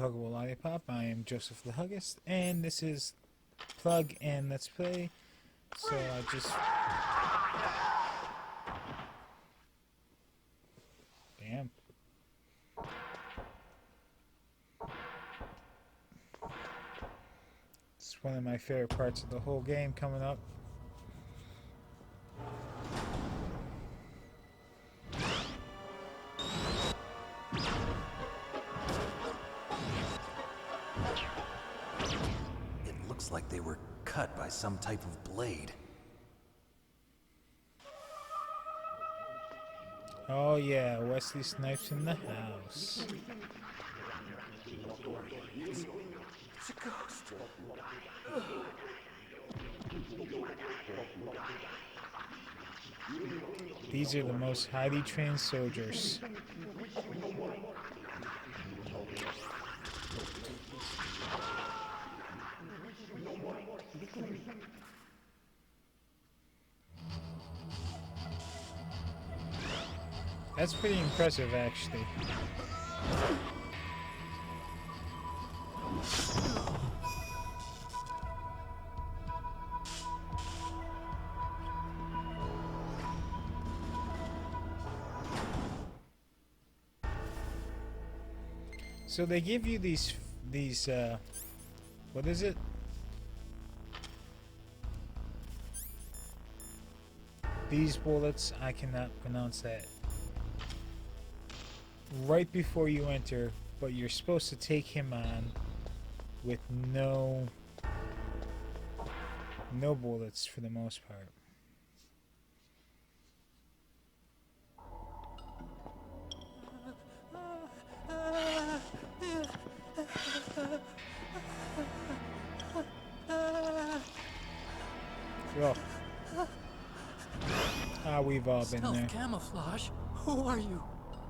Huggable Lollipop. I am Joseph the Huggist, and this is Plug and Let's Play. So I just... Damn. It's one of my favorite parts of the whole game coming up. Like they were cut by some type of blade. Oh yeah, Wesley Snipes in the house. It's a ghost. These are the most highly trained soldiers. That's pretty impressive, actually. So they give you these what is it? These bullets, I cannot pronounce that. Right before you enter, but you're supposed to take him on with no bullets for the most part. Oh. We've all been there. Camouflage? Who are you?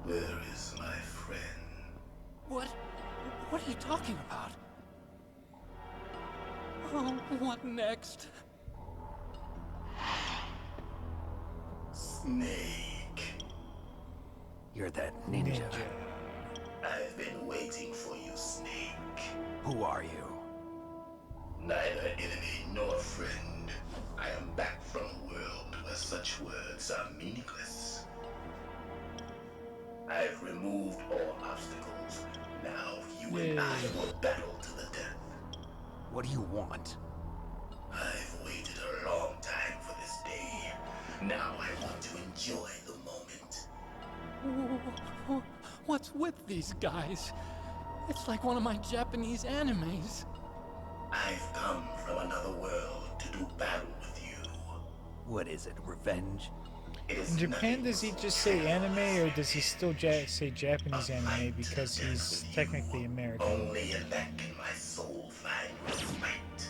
Where is my friend? What are you talking about? Oh, what next? Snake. You're that ninja. I've been waiting for you, Snake. Who are you? Neither enemy nor friend. I am back from a world where such words are meaningless. I've removed all obstacles. Now you and I will battle to the death. What do you want? I've waited a long time for this day. Now I want to enjoy the moment. What's with these guys? It's like one of my Japanese animes. I've come from another world to do battle with you. What is it, revenge? In Japan, does he just say anime, or does he still say Japanese anime because he's technically American? Only in that can my soul find respite.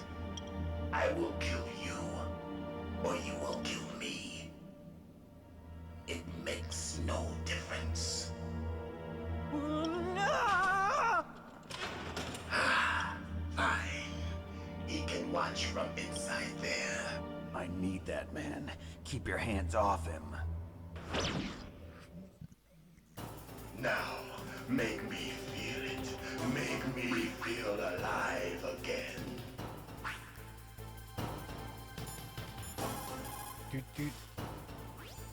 I will kill you, or you will kill me. It makes no difference. Fine. He can watch from inside there. I need that man. Keep your hands off him. Now, make me feel it. Make me feel alive again.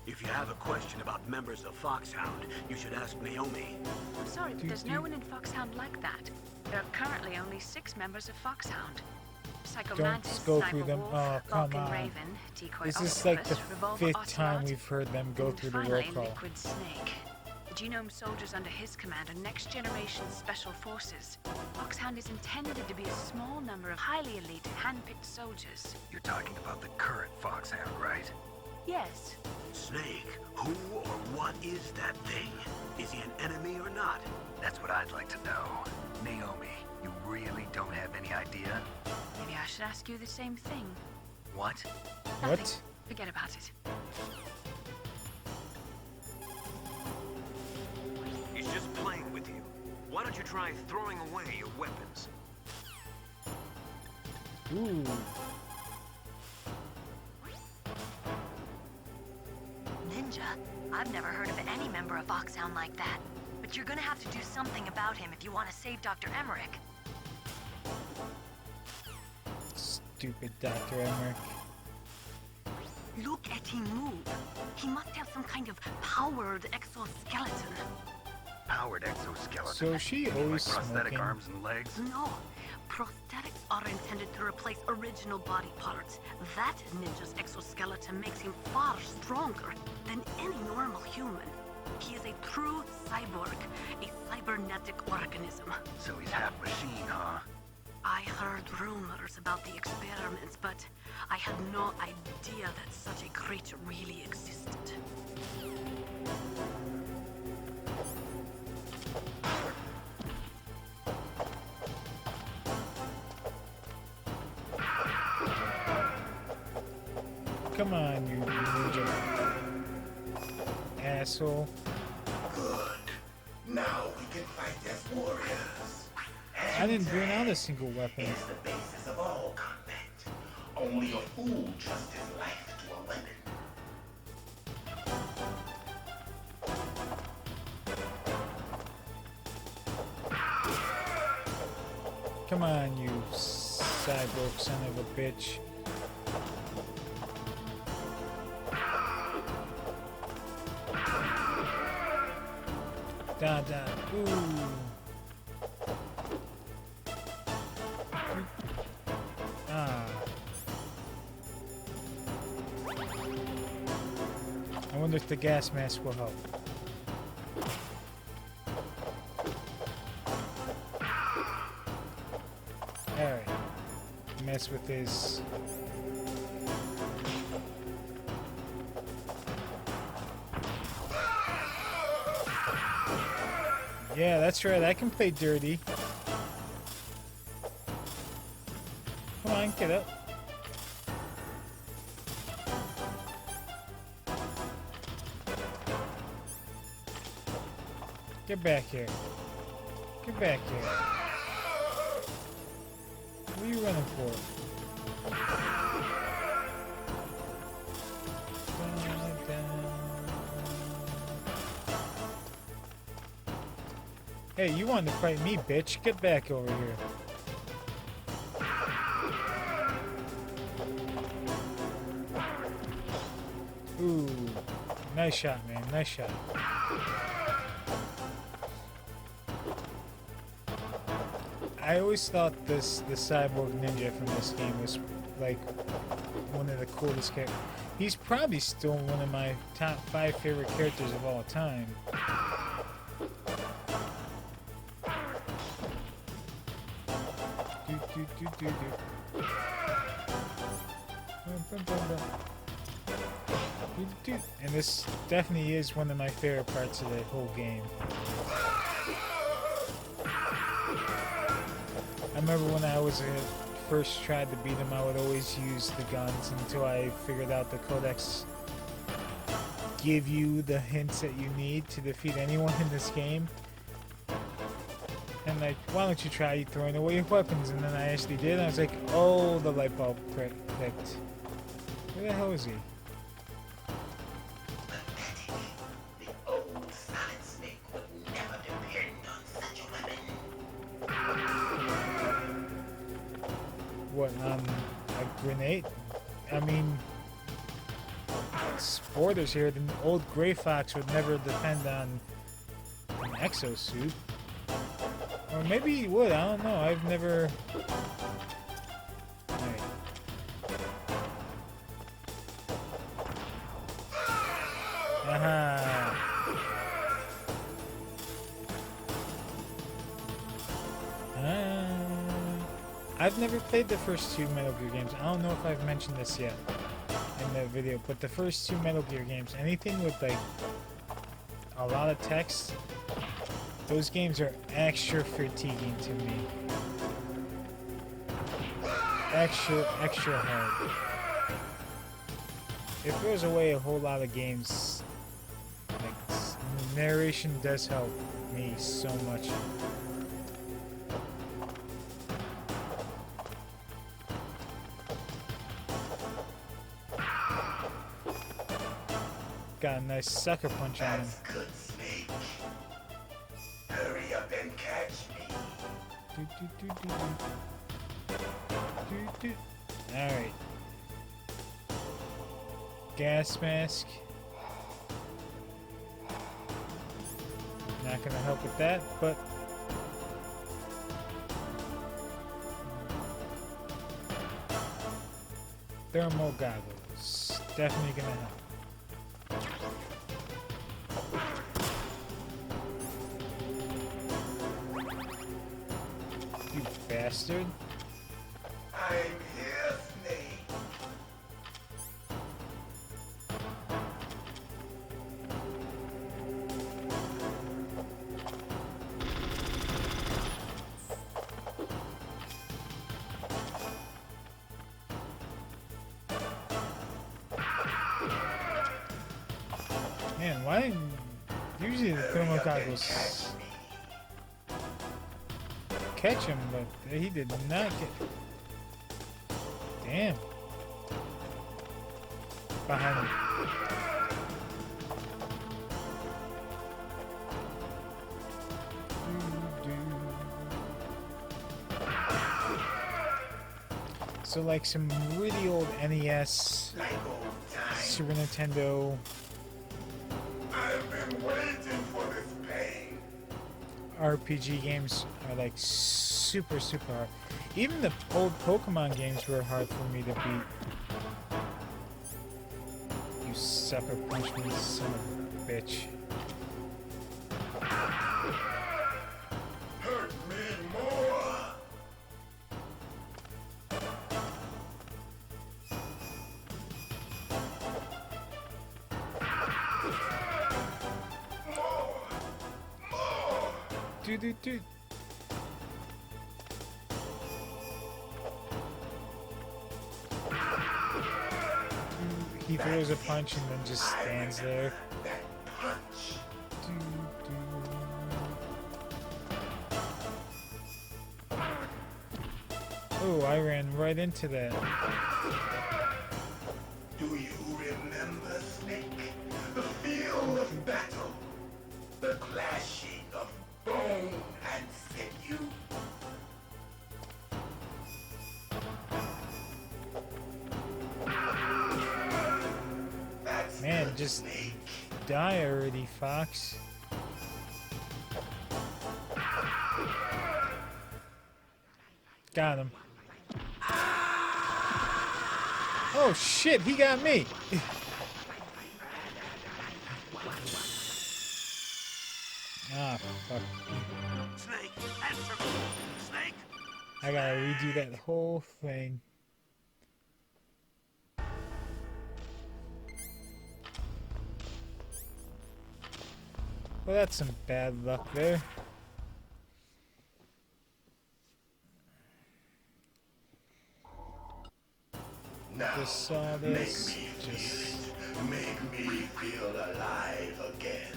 If you have a question about members of Foxhound, you should ask Naomi. I'm sorry, but there's no one in Foxhound like that. There are currently only 6 members of Foxhound. Don't go through them. Oh, come on. Raven, Decoy This is like the Revolver 5th Ocelot, time we've heard them go through the roll finally, call. Liquid Snake. The genome soldiers under his command are next generation special forces. Foxhound is intended to be a small number of highly elite, hand-picked soldiers. You're talking about the current Foxhound, right? Yes. Snake, who or what is that thing? Is he an enemy or not? That's what I'd like to know. Naomi, you really don't have any idea? Maybe I should ask you the same thing. What? Nothing. What? Forget about it. He's just playing with you. Why don't you try throwing away your weapons? Ooh. Ninja? I've never heard of any member of Foxhound like that. but you're gonna have to do something about him if you want to save Dr. Emmerich. Stupid Dr. Emmerich. Look at him move. He must have some kind of powered exoskeleton. Powered exoskeleton. So she You mean always like prosthetic smoking. arms and legs? No. Prosthetics are intended to replace original body parts. That ninja's exoskeleton makes him far stronger than any normal human. He is a true cyborg, a cybernetic organism. So he's half machine, huh? I heard rumors about the experiments, but I had no idea that such a creature really existed. Come on, you ninja asshole. Good. Now we can fight as warriors. I didn't bring out a single weapon. Is the basis of all combat. Only a fool trusts his life to a weapon. Come on, you cyborg son of a bitch. Da da. Ooh. Ah. I wonder if the gas mask will help. Alright. Mess with his. Yeah, that's right. I can play dirty. Come on, get up. Get back here. Get back here. What are you running for? Hey, you wanted to fight me, bitch. Get back over here. Ooh. Nice shot, man. Nice shot. I always thought the cyborg ninja from this game was like one of the coolest characters. He's probably still one of my top 5 favorite characters of all time. And this definitely is one of my favorite parts of the whole game. I remember when I was first tried to beat him, I would always use the guns until I figured out the codex give you the hints that you need to defeat anyone in this game. And like, why don't you try throwing away your weapons? And then I actually did, and I was like, oh, the light bulb clicked. Where the hell is he? The old Solid Snake would never depend on such a weapon. What, a grenade? I mean, spoilers here, the old Gray Fox would never depend on an exosuit. Or maybe he would, I don't know, I've never... Alright. Aha! I've never played the first 2 Metal Gear games. I don't know if I've mentioned this yet in the video, but the first 2 Metal Gear games, anything with like a lot of text, those games are extra fatiguing to me. Extra hard. It throws away a whole lot of games. Like, narration does help me so much. Got a nice sucker punch on him. That's good, Snake. Alright. Gas mask. Not gonna help with that, but thermal goggles. Definitely gonna help. You bastard. I'm here, Snake. Man, why didn't usually the thermal goggles catch him, but he did not get. Damn. Behind him. So like some really old NES, Like old times. Super Nintendo, I've been waiting for this pain. RPG games are like super hard. Even the old Pokemon games were hard for me to beat. You sucker punch me, son of a bitch. Hurt me more. More. Do. He throws a punch and then just stands there. That punch. Oh, I ran right into that. Do you remember, Snake? The feel of battle. The clashing of bone and sinew. That's Man, good, just Snake. die already, Fox. Got him. Oh shit, he got me. Ah, fuck. Snake, answer me. Snake. I gotta redo that whole thing. Well, that's some bad luck there. Now, Just saw this. Just make me feel alive again.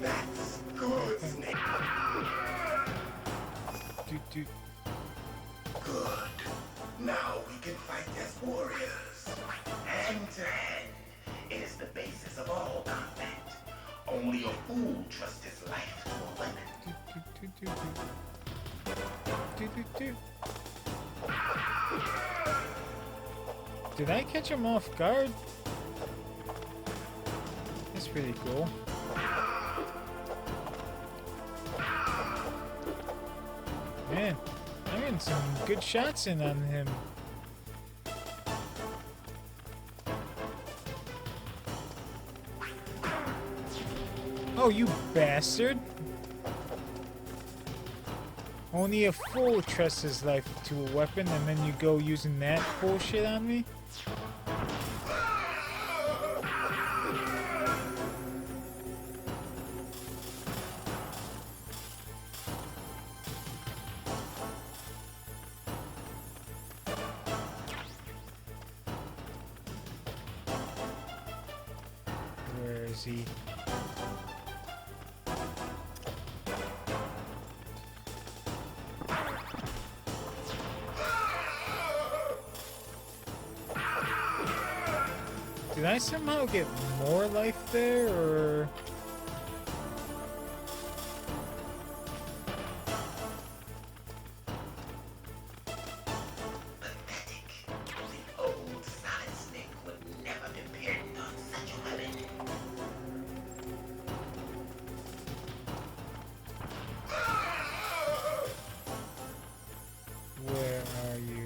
That's good, Snake. do. Good. Now we can fight as warriors. Hand to hand. It is the basis of all combat. Only a fool trusts his life to a weapon. Do. Did I catch him off guard? That's pretty cool. Man, I'm getting some good shots in on him. Oh, you bastard! Only a fool trusts his life to a weapon, and then you go using that bullshit on me? Where is he? Did I somehow get more life there, or... Pathetic. The old Solid Snake would never depend on such a weapon. Where are you?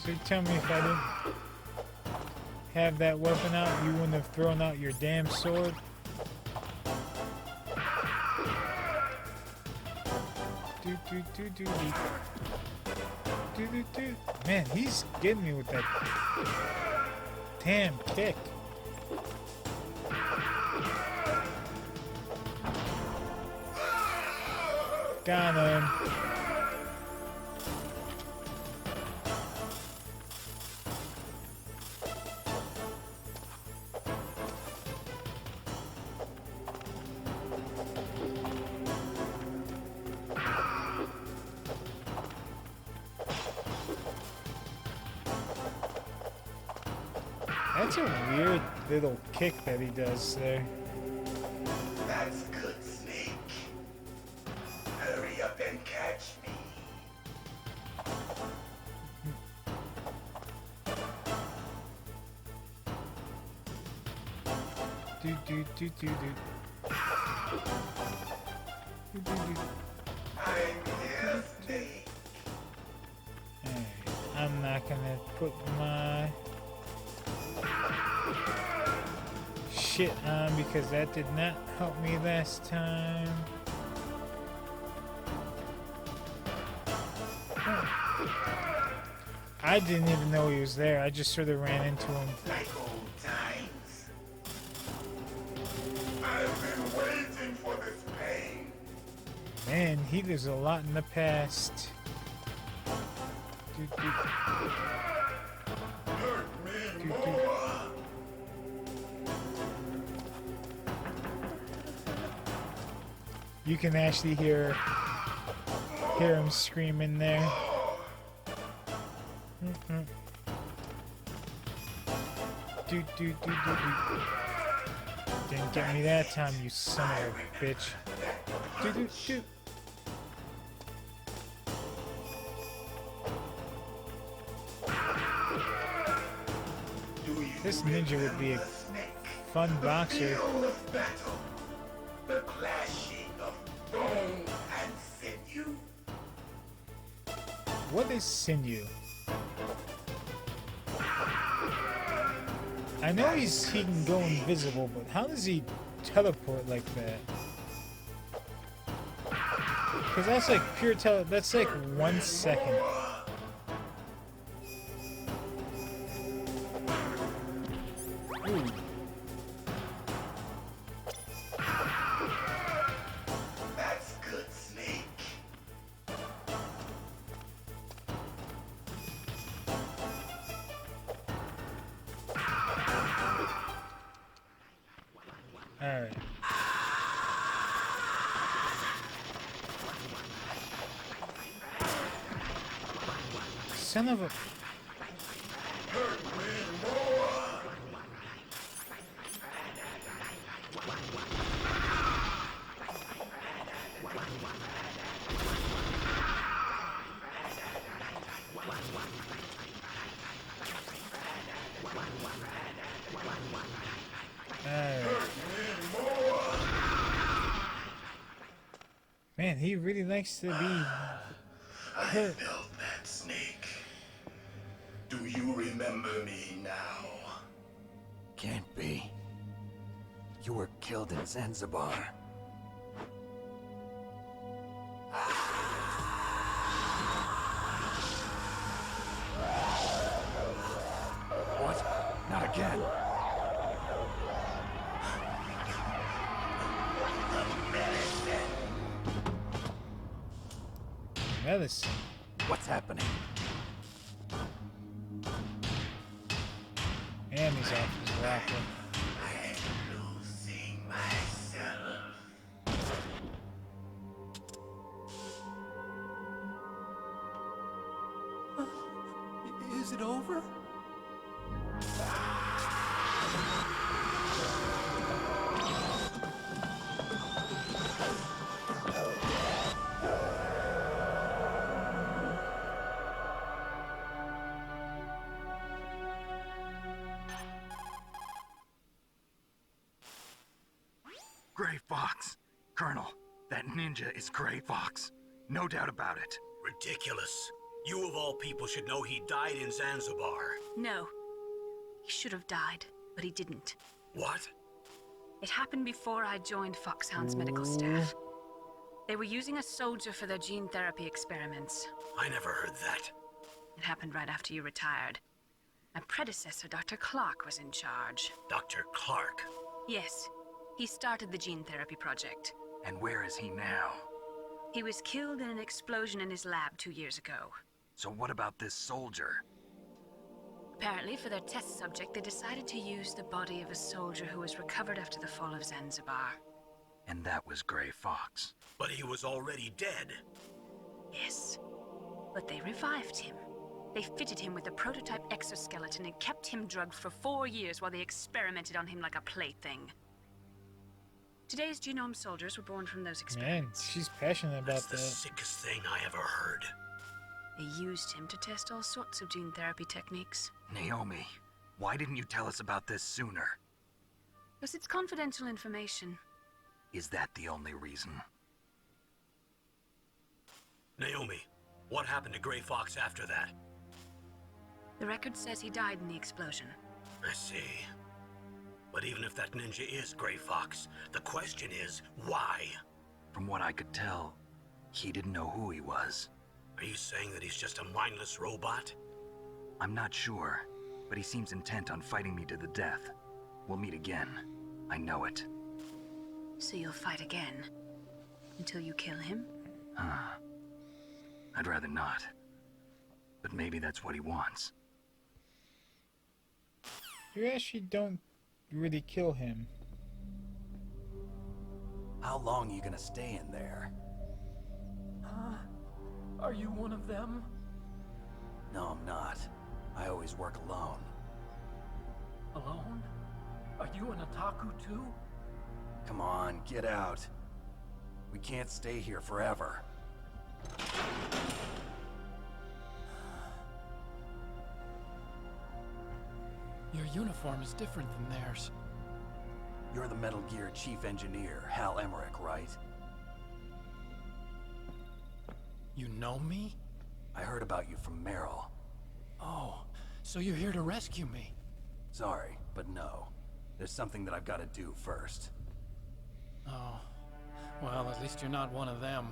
So you tell me if I didn't have that weapon out, you wouldn't have thrown out your damn sword? Man, he's getting me with that damn kick. Got him. That's a weird little kick that he does there. That's good, Snake. Hurry up and catch me. Do do do do do. Do, do, do. I'm here, Snake. Alright, I'm not gonna put my shit on because that did not help me last time. I didn't even know he was there. I just sort of ran into him. Like old times. I've been waiting for this pain. Man, he lives a lot in the past. Do, do. Hurt me Do, do. more. You can actually hear him screaming there. Do, do, do, do, do. Didn't get me that time, you son of a bitch. Do, do, do. This ninja would be a fun boxer. Feel of battle. The clashing of bone and sinew. What is sinew? I know he can go invisible, but how does he teleport like that? Because that's like pure that's like 1 second. Ooh. That's good, Snake. Alright. Son of a... Man, he really likes to be I hurt. felt that, Snake. Do you remember me now? Can't be. You were killed in Zanzibar. What? Not again. Medicine. What's happening? And he's off his rocker. I'm losing myself. Is it over? Gray Fox. Colonel, that ninja is Gray Fox. No doubt about it. Ridiculous. You of all people should know he died in Zanzibar. No. He should have died, but he didn't. What? It happened before I joined Foxhound's medical staff. They were using a soldier for their gene therapy experiments. I never heard that. It happened right after you retired. My predecessor, Dr. Clark, was in charge. Dr. Clark. Yes, he started the gene therapy project. And where is he now? He was killed in an explosion in his lab 2 years ago. So what about this soldier? Apparently, for their test subject, they decided to use the body of a soldier who was recovered after the fall of Zanzibar. And that was Gray Fox. But he was already dead. Yes, but they revived him. They fitted him with a prototype exoskeleton and kept him drugged for 4 years while they experimented on him like a plaything. Today's genome soldiers were born from those Man, experiments. she's passionate That's about the that. sickest thing I ever heard. They used him to test all sorts of gene therapy techniques. Naomi, why didn't you tell us about this sooner? Because it's confidential information. Is that the only reason? Naomi, what happened to Gray Fox after that? The record says he died in the explosion. I see. But even if that ninja is Gray Fox, the question is, why? From what I could tell, he didn't know who he was. Are you saying that he's just a mindless robot? I'm not sure, but he seems intent on fighting me to the death. We'll meet again. I know it. So you'll fight again? Until you kill him? I'd rather not. But maybe that's what he wants. You actually don't really kill him. How long are you gonna stay in there? Are you one of them? No, I'm not. I always work alone. Alone? Are you an otaku too? Come on, get out. We can't stay here forever. Your uniform is different than theirs. You're the Metal Gear Chief Engineer, Hal Emmerich, right? You know me? I heard about you from Meryl. Oh, so you're here to rescue me. Sorry, but no. There's something that I've got to do first. Oh, well, at least you're not one of them.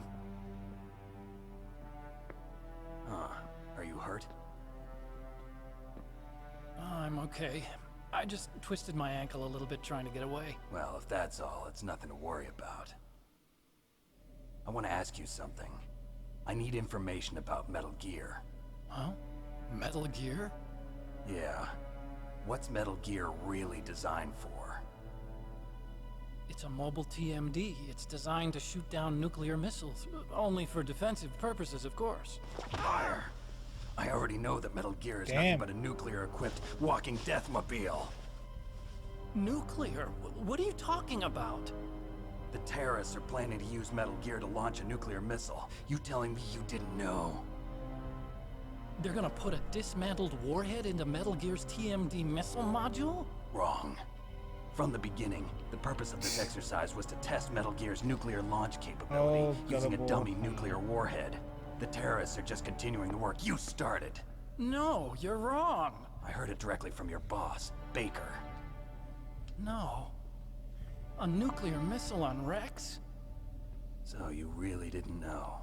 Huh. Are you hurt? I'm okay. I just twisted my ankle a little bit trying to get away. Well, if that's all, it's nothing to worry about. I want to ask you something. I need information about Metal Gear. Huh? Metal Gear? Yeah. What's Metal Gear really designed for? It's a mobile TMD. It's designed to shoot down nuclear missiles. Only for defensive purposes, of course. Fire! I already know that Metal Gear is Damn. nothing but a nuclear-equipped walking deathmobile. Nuclear? What are you talking about? The terrorists are planning to use Metal Gear to launch a nuclear missile. You telling me you didn't know? They're gonna put a dismantled warhead into Metal Gear's TMD missile module? Wrong. From the beginning, the purpose of this exercise was to test Metal Gear's nuclear launch capability Oh, using a gullible. dummy nuclear warhead. The terrorists are just continuing the work you started. No, you're wrong. I heard it directly from your boss, Baker. No. A nuclear missile on Rex? So you really didn't know?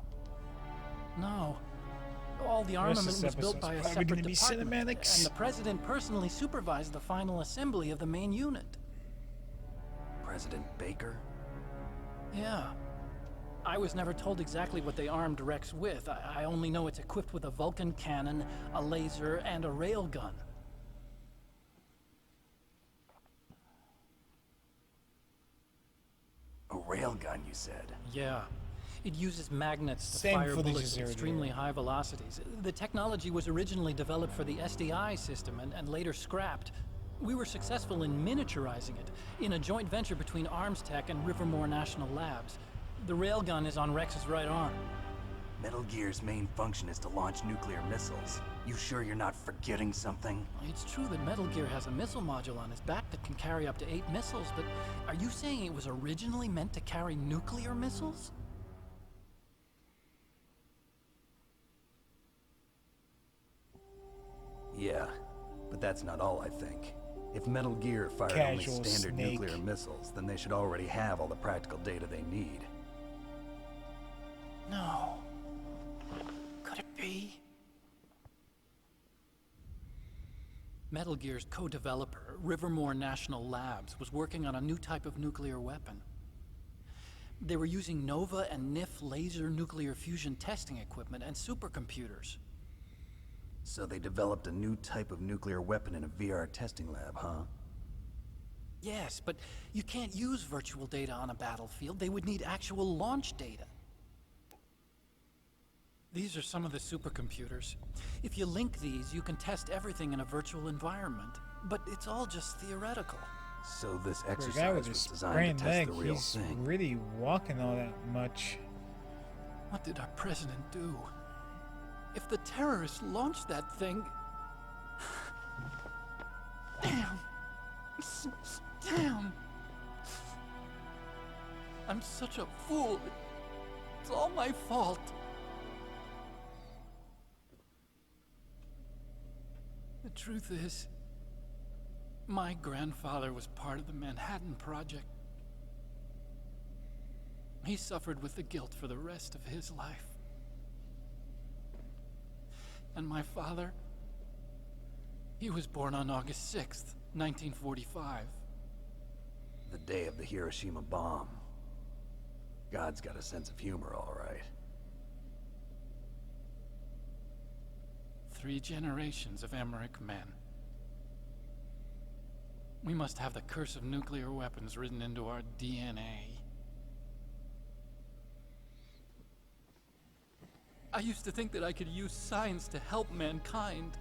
No. All the Rest of armament this was built episode's by a probably separate gonna be department, cinematics. and the president personally supervised the final assembly of the main unit. President Baker? Yeah. I was never told exactly what they armed Rex with. I only know it's equipped with a Vulcan cannon, a laser, and a railgun. A railgun, you said? Yeah. It uses magnets to Same fire footage bullets as at zero extremely zero. high velocities. The technology was originally developed for the SDI system and later scrapped. We were successful in miniaturizing it in a joint venture between Arms Tech and Rivermore National Labs. The railgun is on Rex's right arm. Metal Gear's main function is to launch nuclear missiles. You sure you're not forgetting something? It's true that Metal Gear has a missile module on his back that can carry up to 8 missiles, but are you saying it was originally meant to carry nuclear missiles? Yeah, but that's not all I think. If Metal Gear fired only Casual standard snake. nuclear missiles, then they should already have all the practical data they need. No. Could it be? Metal Gear's co-developer, Rivermore National Labs, was working on a new type of nuclear weapon. They were using Nova and NIF laser nuclear fusion testing equipment and supercomputers. So they developed a new type of nuclear weapon in a VR testing lab, huh? Yes, but you can't use virtual data on a battlefield. They would need actual launch data. These are some of the supercomputers. If you link these, you can test everything in a virtual environment. But it's all just theoretical. So this For a guy exercise with was his designed sprained to test leg, the real he's thing. really walking all that much. What did our president do? If the terrorists launched that thing... Damn. Damn. I'm such a fool. It's all my fault. The truth is, my grandfather was part of the Manhattan Project. He suffered with the guilt for the rest of his life. And my father, he was born on August 6th, 1945. The day of the Hiroshima bomb. God's got a sense of humor, all right. 3 generations of Emmerich men. We must have the curse of nuclear weapons written into our DNA. I used to think that I could use science to help mankind.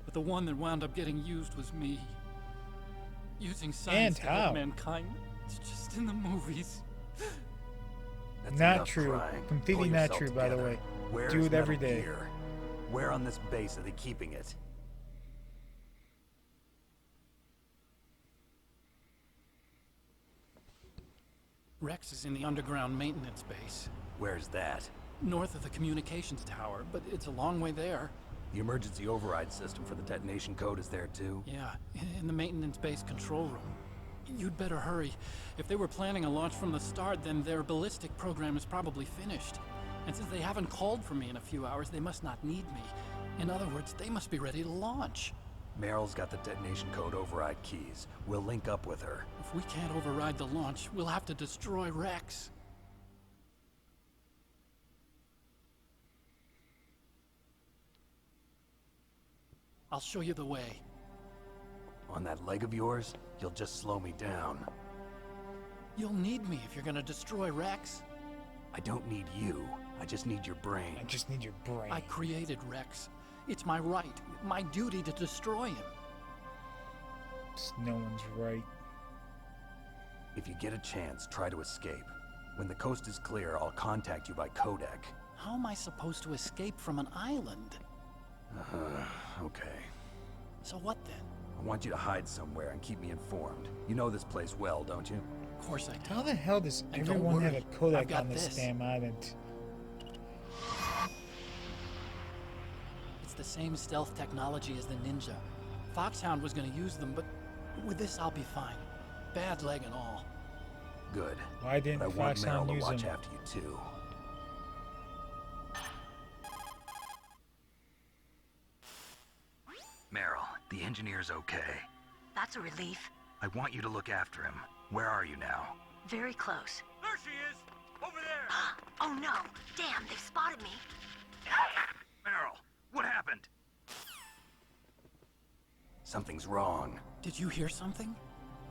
But the one that wound up getting used was me. Using science And to help how? mankind, it's just in the movies. That's Not enough true. crying. Completely Pull not yourself true, by the together. way. Where's Do it every Metal day. Gear? Where on this base are they keeping it? Rex is in the underground maintenance base, Where's that? north of the communications tower, but it's a long way there. The emergency override system for the detonation code is there too? Yeah, in the maintenance base control room. You'd better hurry. If they were planning a launch from the start, then their ballistic program is probably finished. And since they haven't called for me in a few hours, they must not need me. In other words, they must be ready to launch. Meryl's got the detonation code override keys. We'll link up with her. If we can't override the launch, we'll have to destroy Rex. I'll show you the way. On that leg of yours, you'll just slow me down. You'll need me if you're gonna destroy Rex. I don't need you. I just need your brain. I just need your brain. I created Rex. It's my right, my duty to destroy him. It's no one's right. If you get a chance, try to escape. When the coast is clear, I'll contact you by codec. How am I supposed to escape from an island? Okay. So what then? I want you to hide somewhere and keep me informed. You know this place well, don't you? Of course I do. How the hell does And don't everyone have worry, a codec I've got on this this. damn island? It's the same stealth technology as the Ninja. Foxhound was gonna use them, but with this I'll be fine. Bad leg and all. Good. Why didn't But I want Meryl Foxhound to use watch them? after you too. Meryl, the engineer's okay. That's a relief. I want you to look after him. Where are you now? Very close. There she is! Over there! Oh no! Damn, they've spotted me. Meryl, what happened? Something's wrong. Did you hear something?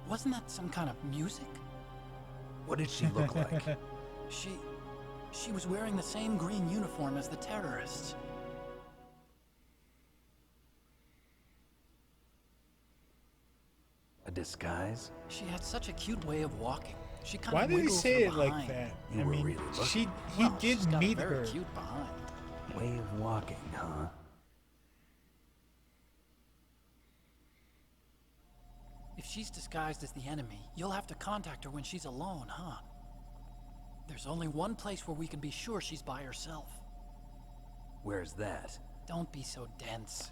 Wasn't that some kind of music? What did she look like? She She was wearing the same green uniform as the terrorists. A disguise? She had such a cute way of walking. She kind Why of did he wiggles say her it like behind. that? You I were mean, really he Well, did she's got meet a very her. cute behind. Way of walking, huh? If she's disguised as the enemy, you'll have to contact her when she's alone, huh? There's only one place where we can be sure she's by herself. Where's that? Don't be so dense.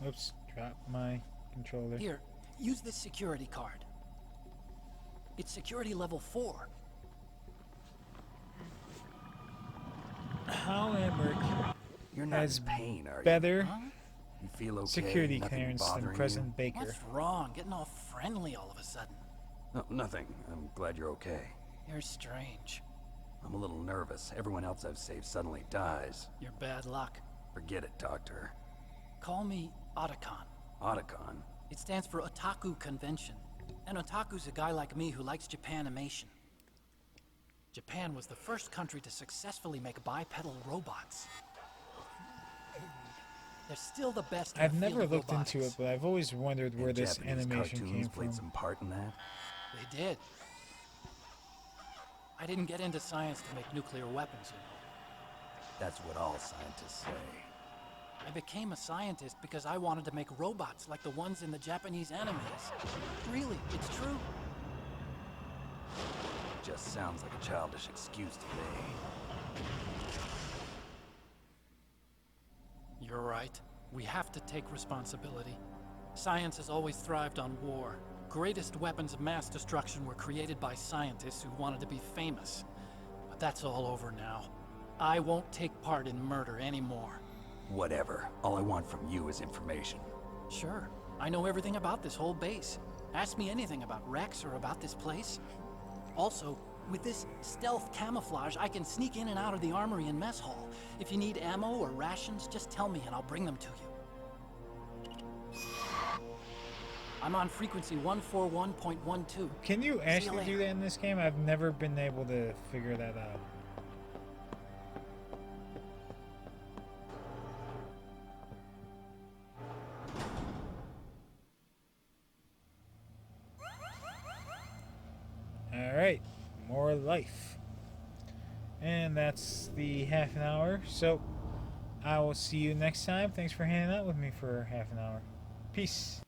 Oops, dropped my controller. Here, use this security card. It's security level 4. However, You're not has in pain, are you? better Huh? You feel okay? security Nothing clearance than bothering President Baker. What's wrong? Getting all friendly all of a sudden. You? No, nothing. I'm glad you're okay. You're strange. I'm a little nervous. Everyone else I've saved suddenly dies. You're bad luck. Forget it, Doctor. Call me Otacon. Otacon? It stands for Otaku Convention. And otaku's a guy like me who likes Japanimation. Japan was the first country to successfully make bipedal robots. They're still the best in I've the field never of looked robotics. into it, but I've always wondered where And this Japanese animation cartoons came played from. some part in that? They did. I didn't get into science to make nuclear weapons, you know. That's what all scientists say. I became a scientist because I wanted to make robots like the ones in the Japanese animes. Really, it's true. Just sounds like a childish excuse to me. You're right. We have to take responsibility. Science has always thrived on war. Greatest weapons of mass destruction were created by scientists who wanted to be famous. But that's all over now. I won't take part in murder anymore. Whatever. All I want from you is information. Sure, I know everything about this whole base. Ask me anything about Rex or about this place. Also, with this stealth camouflage, I can sneak in and out of the armory and mess hall. If you need ammo or rations, just tell me and I'll bring them to you. I'm on frequency 141.12. Can you actually later. do that in this game? I've never been able to figure that out. Alright, more life. And that's the half an hour. So, I will see you next time. Thanks for hanging out with me for half an hour. Peace.